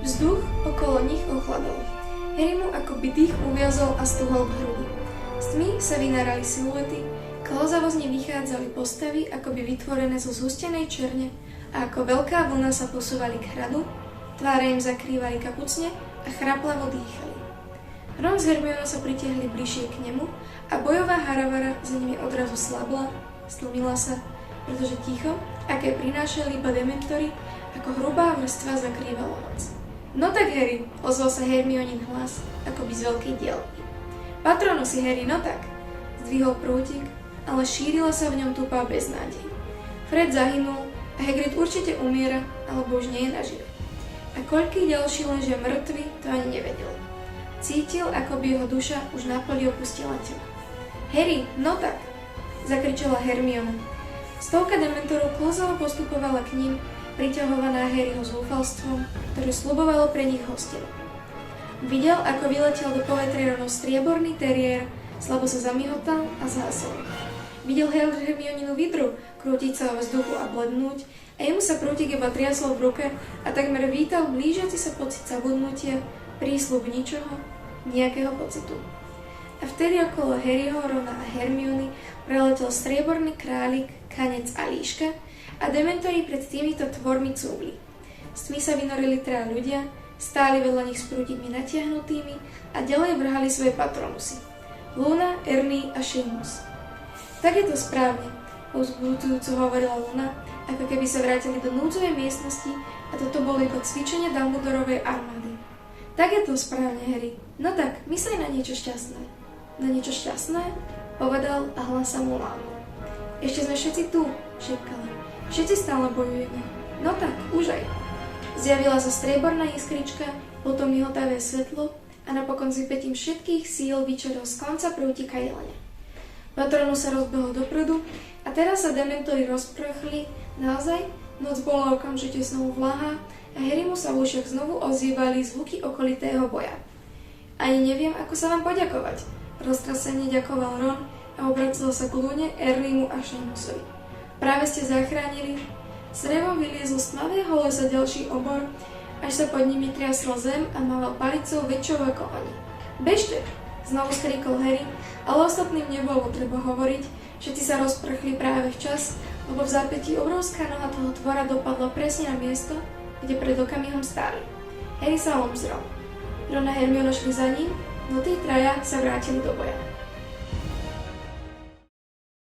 Vzduch okolo nich ochladol. Harry mu akoby dých uviazol a stuhol k hrudi. Z tmy sa vynárali siluety, klzavo z nich vychádzali postavy akoby vytvorené zo zhustenej černe a ako veľká vlna sa posúvali k hradu, tváre im zakrývali kapucne a chraplavo dýchali. Ron s Hermionou sa pritiahli bližšie k nemu a bojová haravara za nimi odrazu slabla, stlmila sa, pretože ticho, aké prinášali iba dementori, ako hrubá vrstva zakrývalo noc. No tak, Harry, ozval sa Hermionin hlas, akoby z veľkej diaľky. Patronusi, Harry, no tak. Zdvihol prútik, ale šírila sa v ňom tupá beznádej. Fred zahynul a Hagrid určite umiera, alebo už nie je nažive. A koľký ďalší ležia mŕtvi, to ani nevedel. Cítil, ako by jeho duša už naplne opustila telo. Harry, no tak, zakričala Hermiona. Stovka dementorov klzavo postupovala k ním, priťahovaná Harryho zúfalstvom, ktoré sľubovalo pre nich hostinu. Videl, ako vyletel do povetria rovno strieborný teriér, slabo sa zamihotal a zhasol. Videl Hermioninu vidru krútiť sa vo vzduchu a blednúť a jemu sa prútik iba triasol v ruke a takmer vítal blížiaci sa pocit zabudnutia, prísľub ničoho, nejakého pocitu. A vtedy okolo Harryho, Rona a Hermiony preletel strieborný králik, kanec a líška a dementori pred týmito tvormi cúvli. Z tmy sa vynorili traja ľudia, stáli vedľa nich s prútikmi natiahnutými a ďalej vrhali svoje patronusy. Luna, Ernie a Seamus. Tak je to správne, povzbudzujúco hovorila Luna, ako keby sa vrátili do núdzovej miestnosti a toto bolo iba cvičenie Dumbledorovej armády. Tak je to správne, Harry. No tak, myslej na niečo šťastné. Na niečo šťastné? Povedal a hlas sa mu lámal. Ešte sme všetci tu, šepkala. Všetci stále bojujeme. No tak, už aj. Zjavila sa strieborná iskrička, potom mihotavé svetlo a napokon s vypätím všetkých síl vyčerol z konca prútika jelenia. Patronus sa rozbehol dopredu a teraz sa dementori rozprchli. Naozaj, noc bola okamžite znovu vlahá a Harrymu sa v ušiach znovu ozývali zvuky okolitého boja. Ani neviem, ako sa vám poďakovať, roztrasene ďakoval Ron a obracel sa k Lune, Erniemu a Seamusovi. Práve ste zachránili. S revom vyliezol z tmavého lesa ďalší obor, až sa pod nimi triasla zem a mával palicou väčšou ako oni. Bežte, znovu skríkol Harry, ale ostatným nebolo treba hovoriť, všetci sa rozprchli práve včas, lebo v zápätí obrovská noha toho tvora dopadla presne na miesto, kde pred okamihom stáli. Harry sa obzrel. Ron a Hermiona šli za ním, no tí traja sa vrátili do boja.